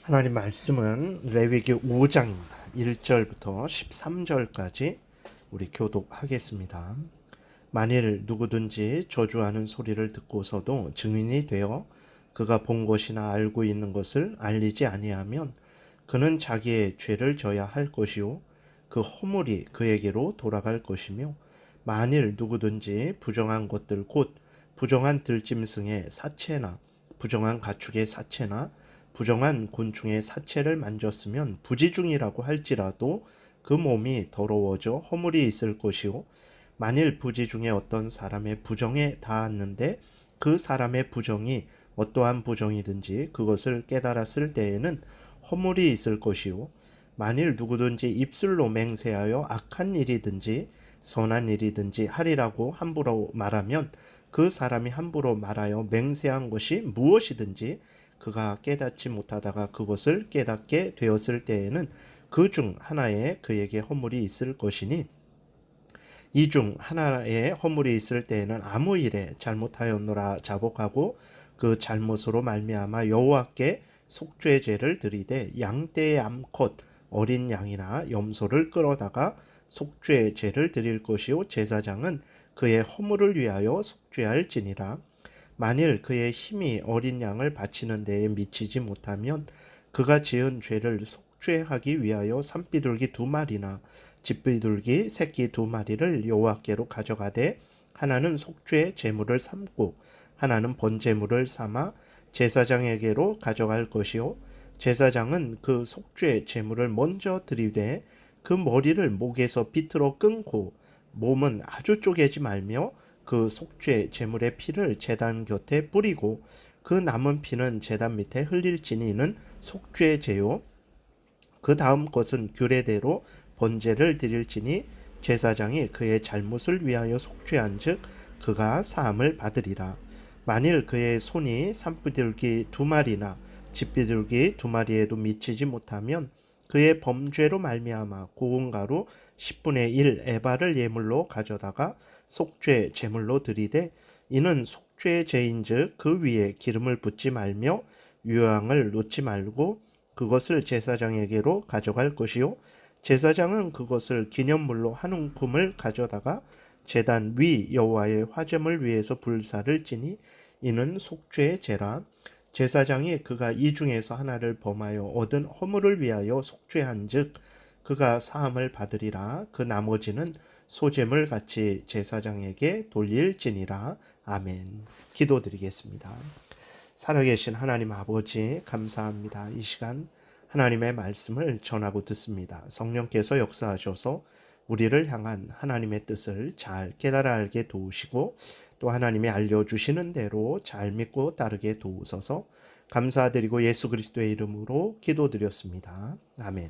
하나님 말씀은 레위기 5장입니다. 1절부터 13절까지 우리 교독하겠습니다. 만일 누구든지 저주하는 소리를 듣고서도 증인이 되어 그가 본 것이나 알고 있는 것을 알리지 아니하면 그는 자기의 죄를 져야 할 것이요 그 허물이 그에게로 돌아갈 것이며, 만일 누구든지 부정한 것들 곧 부정한 들짐승의 사체나 부정한 가축의 사체나 부정한 곤충의 사체를 만졌으면 부지중이라고 할지라도 그 몸이 더러워져 허물이 있을 것이요, 만일 부지중에 어떤 사람의 부정에 닿았는데 그 사람의 부정이 어떠한 부정이든지 그것을 깨달았을 때에는 허물이 있을 것이요, 만일 누구든지 입술로 맹세하여 악한 일이든지 선한 일이든지 하리라고 함부로 말하면 그 사람이 함부로 말하여 맹세한 것이 무엇이든지 그가 깨닫지 못하다가 그것을 깨닫게 되었을 때에는 그 중 하나에 그에게 허물이 있을 것이니, 이 중 하나에 허물이 있을 때에는 아무 일에 잘못하였노라 자복하고 그 잘못으로 말미암아 여호와께 속죄제를 드리되 양떼의 암컷 어린 양이나 염소를 끌어다가 속죄제를 드릴 것이요 제사장은 그의 허물을 위하여 속죄할지니라. 만일 그의 힘이 어린 양을 바치는 데에 미치지 못하면 그가 지은 죄를 속죄하기 위하여 산비둘기 2마리나 집비둘기 새끼 2마리를 여호와께로 가져가되 하나는 속죄 제물을 삼고 하나는 번제물을 삼아 제사장에게로 가져갈 것이요, 제사장은 그 속죄 제물을 먼저 드리되 그 머리를 목에서 비틀어 끊고 몸은 아주 쪼개지 말며 그 속죄 제물의 피를 제단 곁에 뿌리고 그 남은 피는 제단 밑에 흘릴지니 이는 속죄제요, 그 다음 것은 규례대로 번제를 드릴지니 제사장이 그의 잘못을 위하여 속죄한즉 그가 사함을 받으리라. 만일 그의 손이 산비둘기 2마리나 집비둘기 2마리에도 미치지 못하면 그의 범죄로 말미암아 고운 가루 10분의 1 에바를 예물로 가져다가 속죄 제물로 드리되 이는 속죄제인즉 그 위에 기름을 붓지 말며 유향을 놓지 말고 그것을 제사장에게로 가져갈 것이요, 제사장은 그것을 기념물로 한 움큼을 가져다가 제단 위 여호와의 화제물 위에서 불사를 지니 이는 속죄제라. 제사장이 그가 이 중에서 하나를 범하여 얻은 허물을 위하여 속죄한즉 그가 사함을 받으리라. 그 나머지는 소제물 같이 제사장에게 돌릴지니라. 아멘. 기도드리겠습니다. 살아계신 하나님 아버지, 감사합니다. 이 시간 하나님의 말씀을 전하고 듣습니다. 성령께서 역사하셔서 우리를 향한 하나님의 뜻을 잘 깨달아 알게 도우시고 또 하나님이 알려주시는 대로 잘 믿고 따르게 도우소서. 감사드리고 예수 그리스도의 이름으로 기도드렸습니다. 아멘.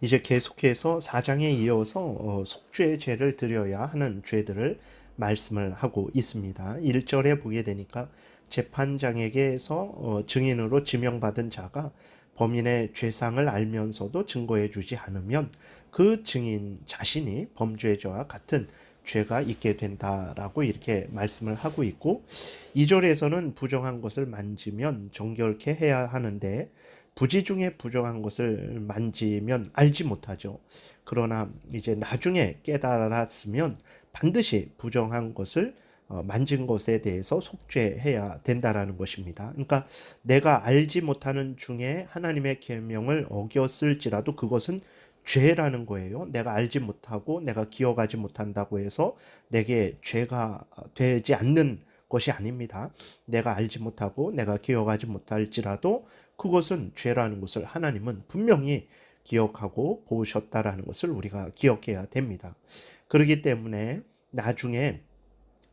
이제 계속해서 4장에 이어서 속죄제를 드려야 하는 죄들을 말씀을 하고 있습니다. 1절에 보게 되니까 재판장에게서 증인으로 지명받은 자가 범인의 죄상을 알면서도 증거해 주지 않으면 그 증인 자신이 범죄자와 같은 죄가 있게 된다라고 이렇게 말씀을 하고 있고, 2절에서는 부정한 것을 만지면 정결케 해야 하는데 부지중에 부정한 것을 만지면 알지 못하죠. 그러나 이제 나중에 깨달았으면 반드시 부정한 것을 만진 것에 대해서 속죄해야 된다라는 것입니다. 그러니까 내가 알지 못하는 중에 하나님의 계명을 어겼을지라도 그것은 죄라는 거예요. 내가 알지 못하고 내가 기억하지 못한다고 해서 내게 죄가 되지 않는 것이 아닙니다. 내가 알지 못하고 내가 기억하지 못할지라도 그것은 죄라는 것을 하나님은 분명히 기억하고 보셨다라는 것을 우리가 기억해야 됩니다. 그렇기 때문에 나중에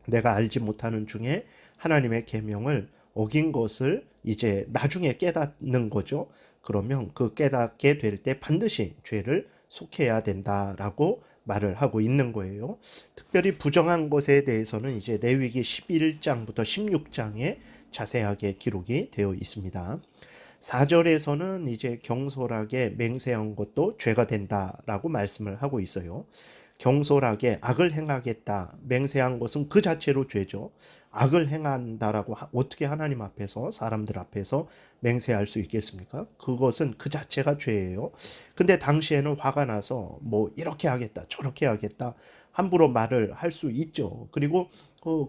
내가 알지 못하는 중에 하나님의 계명을 어긴 것을 이제 나중에 깨닫는 거죠. 그러면 그 깨닫게 될 때 반드시 죄를 속해야 된다라고 말을 하고 있는 거예요. 특별히 부정한 것에 대해서는 이제 레위기 11장부터 16장에 자세하게 기록이 되어 있습니다. 4절에서는 이제 경솔하게 맹세한 것도 죄가 된다라고 말씀을 하고 있어요. 경솔하게 악을 행하겠다 맹세한 것은 그 자체로 죄죠. 악을 행한다라고 어떻게 하나님 앞에서 사람들 앞에서 맹세할 수 있겠습니까? 그것은 그 자체가 죄예요. 근데 당시에는 화가 나서 뭐 이렇게 하겠다 저렇게 하겠다 함부로 말을 할 수 있죠. 그리고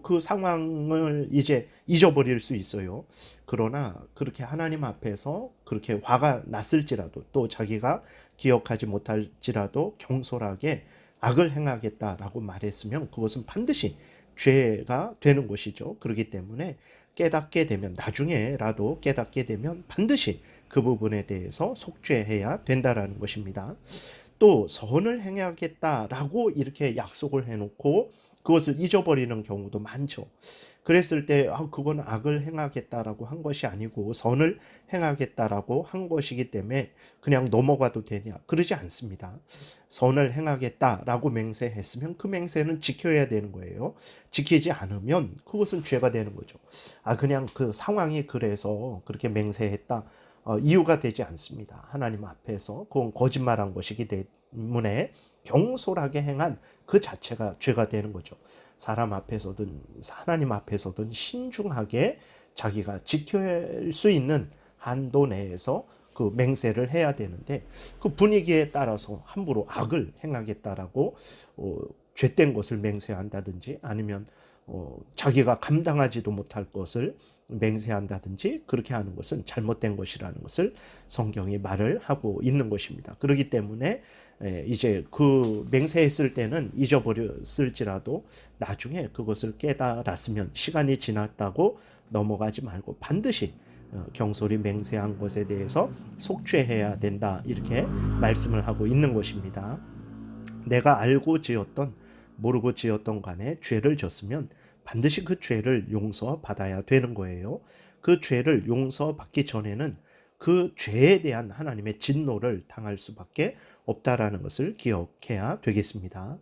그 상황을 이제 잊어버릴 수 있어요. 그러나 그렇게 하나님 앞에서 그렇게 화가 났을지라도 또 자기가 기억하지 못할지라도 경솔하게 악을 행하겠다라고 말했으면 그것은 반드시 죄가 되는 것이죠. 그렇기 때문에 깨닫게 되면 나중에라도 깨닫게 되면 반드시 그 부분에 대해서 속죄해야 된다라는 것입니다. 또 선을 행하겠다라고 이렇게 약속을 해놓고 그것을 잊어버리는 경우도 많죠. 그랬을 때 그건 악을 행하겠다라고 한 것이 아니고 선을 행하겠다라고 한 것이기 때문에 그냥 넘어가도 되냐? 그러지 않습니다. 선을 행하겠다라고 맹세했으면 그 맹세는 지켜야 되는 거예요. 지키지 않으면 그것은 죄가 되는 거죠. 그냥 그 상황이 그래서 그렇게 맹세했다. 이유가 되지 않습니다. 하나님 앞에서 그건 거짓말한 것이기 때문에 경솔하게 행한 그 자체가 죄가 되는 거죠. 사람 앞에서든 하나님 앞에서든 신중하게 자기가 지킬 수 있는 한도 내에서 그 맹세를 해야 되는데 그 분위기에 따라서 함부로 악을 행하겠다라고 죄된 것을 맹세한다든지 아니면 자기가 감당하지도 못할 것을 맹세한다든지 그렇게 하는 것은 잘못된 것이라는 것을 성경이 말을 하고 있는 것입니다. 그렇기 때문에 이제 그 맹세했을 때는 잊어버렸을지라도 나중에 그것을 깨달았으면 시간이 지났다고 넘어가지 말고 반드시 경솔히 맹세한 것에 대해서 속죄해야 된다 이렇게 말씀을 하고 있는 것입니다. 내가 알고 지었던 모르고 지었던 간에 죄를 졌으면 반드시 그 죄를 용서받아야 되는 거예요. 그 죄를 용서받기 전에는 그 죄에 대한 하나님의 진노를 당할 수밖에 없다라는 것을 기억해야 되겠습니다.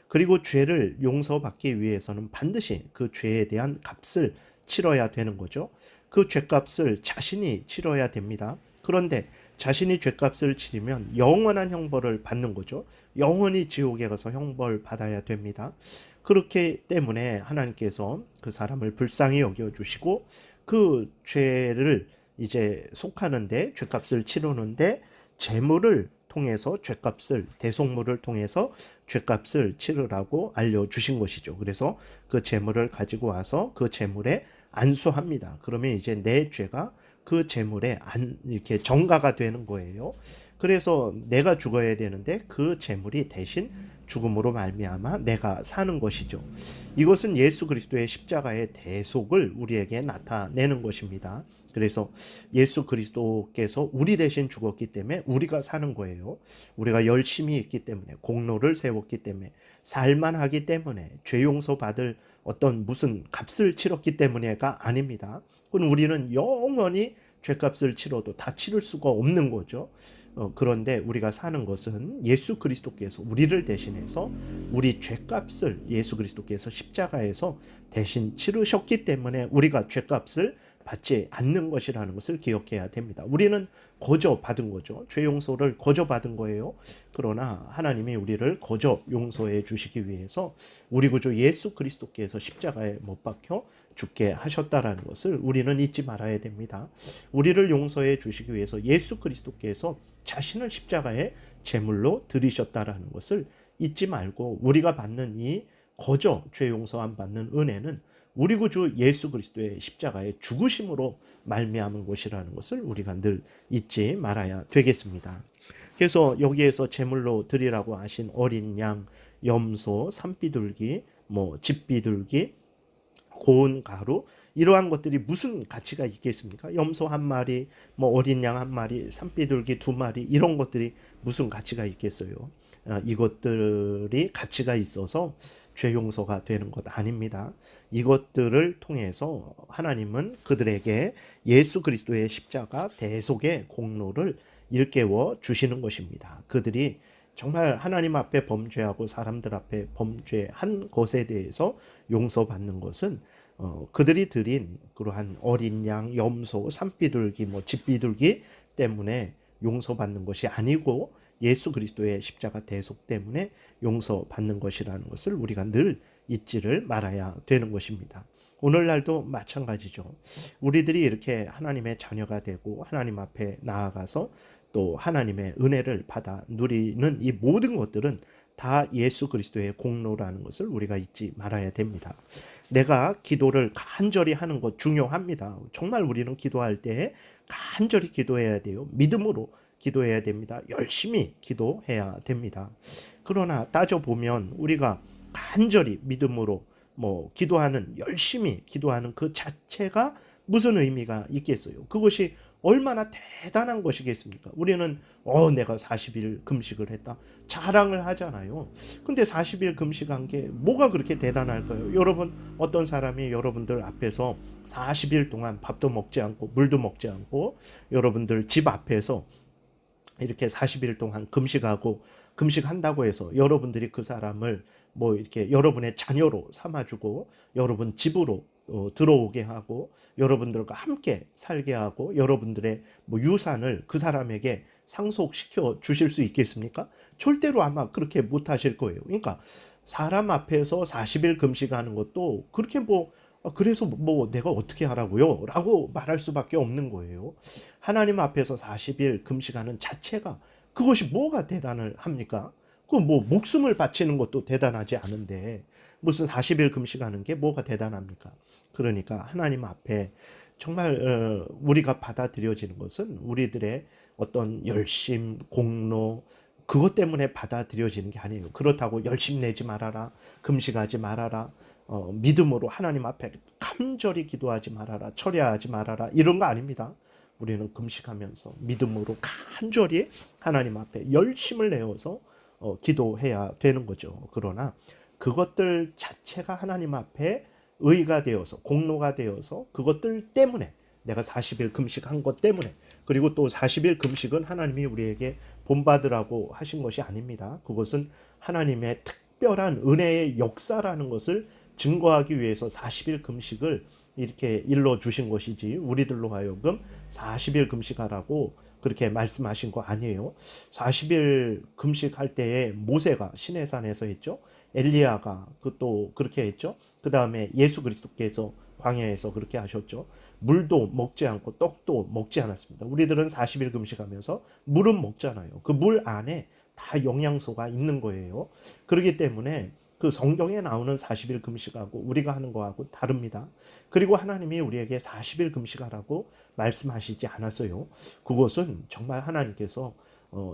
그리고 죄를 용서받기 위해서는 반드시 그 죄에 대한 값을 치러야 되는 거죠. 그 죄값을 자신이 치러야 됩니다. 그런데 자신이 죄값을 치르면 영원한 형벌을 받는 거죠. 영원히 지옥에 가서 형벌 받아야 됩니다. 그렇기 때문에 하나님께서 그 사람을 불쌍히 여겨주시고 그 죄를 이제 속하는데 죄값을 치르는데 재물을 통해서 죄값을 대속물을 통해서 죄값을 치르라고 알려주신 것이죠. 그래서 그 재물을 가지고 와서 그 재물에 안수합니다. 그러면 이제 내 죄가 그 재물에 이렇게 전가가 되는 거예요. 그래서 내가 죽어야 되는데 그 재물이 대신 죽음으로 말미암아 내가 사는 것이죠. 이것은 예수 그리스도의 십자가의 대속을 우리에게 나타내는 것입니다. 그래서 예수 그리스도께서 우리 대신 죽었기 때문에 우리가 사는 거예요. 우리가 열심히 있기 때문에 공로를 세웠기 때문에 살만하기 때문에 죄 용서 받을 어떤 무슨 값을 치렀기 때문에가 아닙니다. 그건 우리는 영원히 죄값을 치러도 다 치를 수가 없는 거죠. 그런데 우리가 사는 것은 예수 그리스도께서 우리를 대신해서 우리 죄값을 예수 그리스도께서 십자가에서 대신 치르셨기 때문에 우리가 죄값을 받지 않는 것이라는 것을 기억해야 됩니다. 우리는 거저 받은 거죠. 죄 용서를 거저 받은 거예요. 그러나 하나님이 우리를 거저 용서해 주시기 위해서 우리 구주 예수 그리스도께서 십자가에 못 박혀 죽게 하셨다라는 것을 우리는 잊지 말아야 됩니다. 우리를 용서해 주시기 위해서 예수 그리스도께서 자신을 십자가에 제물로 드리셨다라는 것을 잊지 말고 우리가 받는 이 거저 죄 용서 안 받는 은혜는 우리 구주 예수 그리스도의 십자가의 죽으심으로 말미암은 것이라는 것을 우리가 늘 잊지 말아야 되겠습니다. 그래서 여기에서 제물로 드리라고 하신 어린 양, 염소, 산비둘기, 집비둘기, 고운 가루 이러한 것들이 무슨 가치가 있겠습니까? 염소 한 마리, 어린 양 한 마리, 산비둘기 두 마리 이런 것들이 무슨 가치가 있겠어요? 이것들이 가치가 있어서 죄 용서가 되는 것 아닙니다. 이것들을 통해서 하나님은 그들에게 예수 그리스도의 십자가 대속의 공로를 일깨워 주시는 것입니다. 그들이 정말 하나님 앞에 범죄하고 사람들 앞에 범죄한 것에 대해서 용서받는 것은 그들이 드린 그러한 어린 양, 염소, 산비둘기, 집비둘기 때문에 용서받는 것이 아니고 예수 그리스도의 십자가 대속 때문에 용서받는 것이라는 것을 우리가 늘 잊지를 말아야 되는 것입니다. 오늘날도 마찬가지죠. 우리들이 이렇게 하나님의 자녀가 되고 하나님 앞에 나아가서 또 하나님의 은혜를 받아 누리는 이 모든 것들은 다 예수 그리스도의 공로라는 것을 우리가 잊지 말아야 됩니다. 내가 기도를 간절히 하는 것 중요합니다. 정말 우리는 기도할 때 간절히 기도해야 돼요. 믿음으로 기도해야 됩니다. 열심히 기도해야 됩니다. 그러나 따져보면 우리가 간절히 믿음으로 기도하는, 열심히 기도하는 그 자체가 무슨 의미가 있겠어요? 그것이 얼마나 대단한 것이겠습니까? 우리는 내가 40일 금식을 했다 자랑을 하잖아요. 근데 40일 금식한 게 뭐가 그렇게 대단할까요? 여러분, 어떤 사람이 여러분들 앞에서 40일 동안 밥도 먹지 않고 물도 먹지 않고 여러분들 집 앞에서 이렇게 40일 동안 금식한다고 해서 여러분들이 그 사람을 이렇게 여러분의 자녀로 삼아주고 여러분 집으로 들어오게 하고 여러분들과 함께 살게 하고 여러분들의 유산을 그 사람에게 상속시켜 주실 수 있겠습니까? 절대로 아마 그렇게 못 하실 거예요. 그러니까 사람 앞에서 40일 금식하는 것도 그렇게 그래서 내가 어떻게 하라고요? 라고 말할 수밖에 없는 거예요. 하나님 앞에서 40일 금식하는 자체가 그것이 뭐가 대단을 합니까? 목숨을 바치는 것도 대단하지 않은데 무슨 40일 금식하는 게 뭐가 대단합니까? 그러니까 하나님 앞에 정말 우리가 받아들여지는 것은 우리들의 어떤 열심, 공로, 그것 때문에 받아들여지는 게 아니에요. 그렇다고 열심 내지 말아라, 금식하지 말아라, 믿음으로 하나님 앞에 간절히 기도하지 말아라, 철야하지 말아라, 이런 거 아닙니다. 우리는 금식하면서 믿음으로 간절히 하나님 앞에 열심을 내어서 기도해야 되는 거죠. 그러나 그것들 자체가 하나님 앞에 의가 되어서 공로가 되어서 그것들 때문에 내가 40일 금식한 것 때문에, 그리고 또 40일 금식은 하나님이 우리에게 본받으라고 하신 것이 아닙니다. 그것은 하나님의 특별한 은혜의 역사라는 것을 증거하기 위해서 40일 금식을 이렇게 일러주신 것이지 우리들로 하여금 40일 금식하라고 그렇게 말씀하신 거 아니에요. 40일 금식할 때에 모세가 시내산에서 했죠. 엘리야가 또 그렇게 했죠. 그 다음에 예수 그리스도께서 광야에서 그렇게 하셨죠. 물도 먹지 않고 떡도 먹지 않았습니다. 우리들은 40일 금식하면서 물은 먹잖아요. 그 물 안에 다 영양소가 있는 거예요. 그렇기 때문에 그 성경에 나오는 40일 금식하고 우리가 하는 거하고 다릅니다. 그리고 하나님이 우리에게 40일 금식하라고 말씀하시지 않았어요. 그것은 정말 하나님께서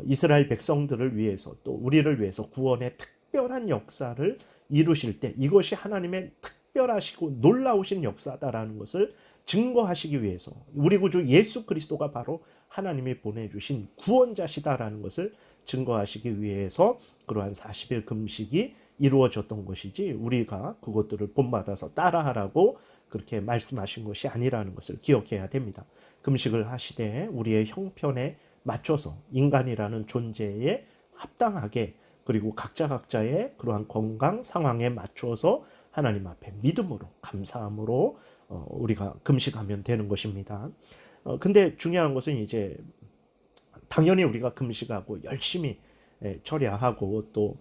이스라엘 백성들을 위해서 또 우리를 위해서 구원의 특별한 역사를 이루실 때 이것이 하나님의 특별하시고 놀라우신 역사다라는 것을 증거하시기 위해서 우리 구주 예수 그리스도가 바로 하나님이 보내주신 구원자시다라는 것을 증거하시기 위해서 그러한 40일 금식이 이루어졌던 것이지 우리가 그것들을 본받아서 따라하라고 그렇게 말씀하신 것이 아니라는 것을 기억해야 됩니다. 금식을 하시되 우리의 형편에 맞춰서 인간이라는 존재에 합당하게 그리고 각자의 그러한 건강 상황에 맞춰서 하나님 앞에 믿음으로 감사함으로 우리가 금식하면 되는 것입니다. 근데 중요한 것은 이제 당연히 우리가 금식하고 열심히 철야하고 또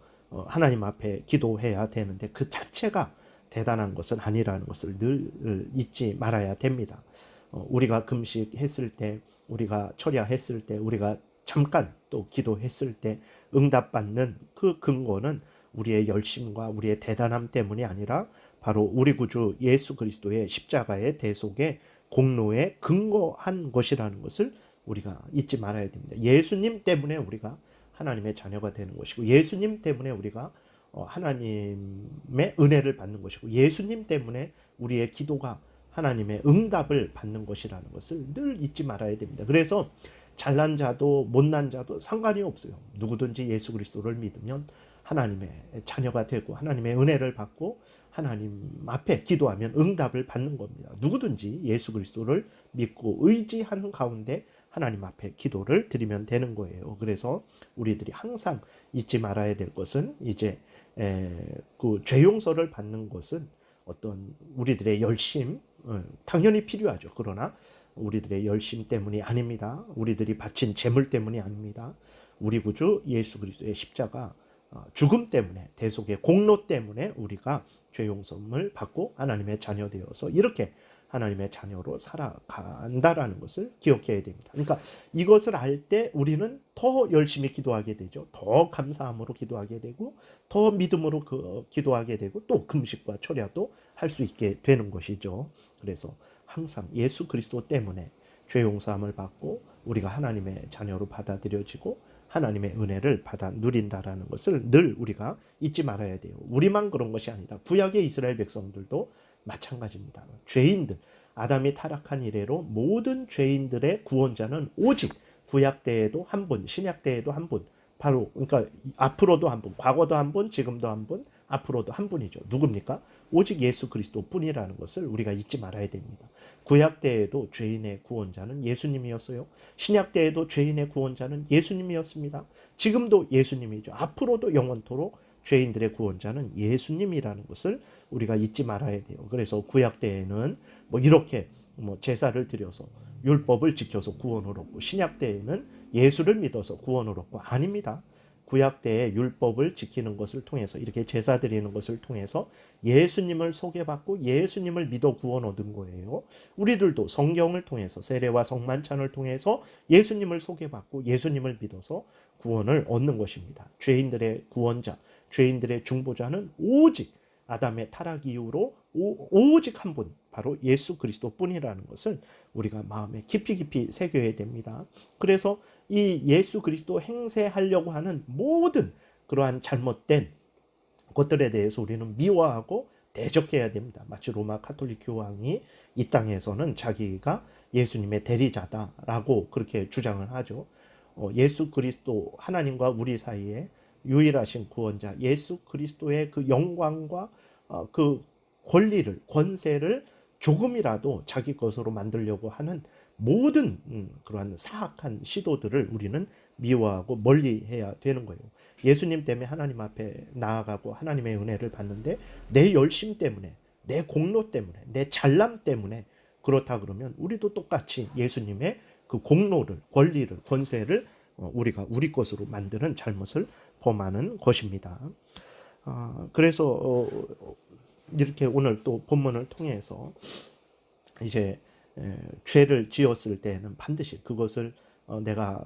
하나님 앞에 기도해야 되는데 그 자체가 대단한 것은 아니라는 것을 늘 잊지 말아야 됩니다. 우리가 금식했을 때, 우리가 철야했을 때, 우리가 잠깐 또 기도했을 때 응답받는 그 근거는 우리의 열심과 우리의 대단함 때문이 아니라 바로 우리 구주 예수 그리스도의 십자가의 대속의 공로에 근거한 것이라는 것을 우리가 잊지 말아야 됩니다. 예수님 때문에 우리가 하나님의 자녀가 되는 것이고 예수님 때문에 우리가 하나님의 은혜를 받는 것이고 예수님 때문에 우리의 기도가 하나님의 응답을 받는 것이라는 것을 늘 잊지 말아야 됩니다. 그래서 잘난 자도 못난 자도 상관이 없어요. 누구든지 예수 그리스도를 믿으면 하나님의 자녀가 되고 하나님의 은혜를 받고 하나님 앞에 기도하면 응답을 받는 겁니다. 누구든지 예수 그리스도를 믿고 의지하는 가운데 하나님 앞에 기도를 드리면 되는 거예요. 그래서 우리들이 항상 잊지 말아야 될 것은 이제 그 죄 용서를 받는 것은 어떤 우리들의 열심 당연히 필요하죠. 그러나 우리들의 열심 때문이 아닙니다. 우리들이 바친 재물 때문이 아닙니다. 우리 구주 예수 그리스도의 십자가 죽음 때문에, 대속의 공로 때문에 우리가 죄 용서를 받고 하나님의 자녀 되어서 이렇게 하나님의 자녀로 살아간다라는 것을 기억해야 됩니다. 그러니까 이것을 알 때 우리는 더 열심히 기도하게 되죠. 더 감사함으로 기도하게 되고 더 믿음으로 기도하게 되고 또 금식과 철야도 할 수 있게 되는 것이죠. 그래서 항상 예수 그리스도 때문에 죄 용서함을 받고 우리가 하나님의 자녀로 받아들여지고 하나님의 은혜를 받아 누린다라는 것을 늘 우리가 잊지 말아야 돼요. 우리만 그런 것이 아니라 구약의 이스라엘 백성들도 마찬가지입니다. 죄인들, 아담이 타락한 이래로 모든 죄인들의 구원자는 오직 구약 때에도 한 분, 신약 때에도 한 분, 바로 그러니까 앞으로도 한 분, 과거도 한 분, 지금도 한 분, 앞으로도 한 분이죠. 누굽니까? 오직 예수 그리스도 뿐이라는 것을 우리가 잊지 말아야 됩니다. 구약 때에도 죄인의 구원자는 예수님이었어요. 신약 때에도 죄인의 구원자는 예수님이었습니다. 지금도 예수님이죠. 앞으로도 영원토록 죄인들의 구원자는 예수님이라는 것을 우리가 잊지 말아야 돼요. 그래서 구약 때에는 이렇게 제사를 드려서 율법을 지켜서 구원을 얻고, 신약 때에는 예수를 믿어서 구원을 얻고, 아닙니다. 구약 때에 율법을 지키는 것을 통해서, 이렇게 제사 드리는 것을 통해서 예수님을 소개받고 예수님을 믿어 구원 얻은 거예요. 우리들도 성경을 통해서, 세례와 성만찬을 통해서 예수님을 소개받고 예수님을 믿어서 구원을 얻는 것입니다. 죄인들의 구원자, 죄인들의 중보자는 오직 아담의 타락 이후로 오직 한 분, 바로 예수 그리스도 뿐이라는 것을 우리가 마음에 깊이 깊이 새겨야 됩니다. 그래서 이 예수 그리스도 행세하려고 하는 모든 그러한 잘못된 것들에 대해서 우리는 미워하고 대적해야 됩니다. 마치 로마 가톨릭 교황이 이 땅에서는 자기가 예수님의 대리자다라고 그렇게 주장을 하죠. 예수 그리스도, 하나님과 우리 사이에 유일하신 구원자 예수 그리스도의 그 영광과 그 권리를, 권세를 조금이라도 자기 것으로 만들려고 하는 모든 그러한 사악한 시도들을 우리는 미워하고 멀리해야 되는 거예요. 예수님 때문에 하나님 앞에 나아가고 하나님의 은혜를 받는데 내 열심 때문에, 내 공로 때문에, 내 잘남 때문에 그렇다 그러면 우리도 똑같이 예수님의 그 공로를, 권리를, 권세를 우리가 우리 것으로 만드는 잘못을 범하는 것입니다. 그래서 이렇게 오늘 또 본문을 통해서 이제 죄를 지었을 때는 반드시 그것을 내가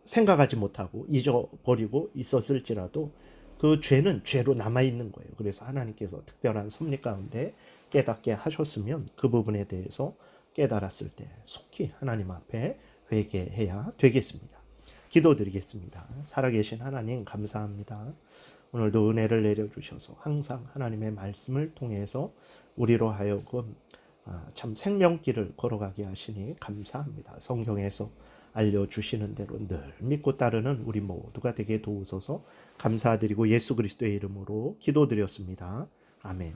생각하지 못하고 잊어버리고 있었을지라도 그 죄는 죄로 남아있는 거예요. 그래서 하나님께서 특별한 섭리 가운데 깨닫게 하셨으면 그 부분에 대해서 깨달았을 때 속히 하나님 앞에 회개해야 되겠습니다. 기도드리겠습니다. 살아계신 하나님 감사합니다. 오늘도 은혜를 내려주셔서 항상 하나님의 말씀을 통해서 우리로 하여금 참 생명길을 걸어가게 하시니 감사합니다. 성경에서 알려주시는 대로 늘 믿고 따르는 우리 모두가 되게 도우소서. 감사드리고 예수 그리스도의 이름으로 기도드렸습니다. 아멘.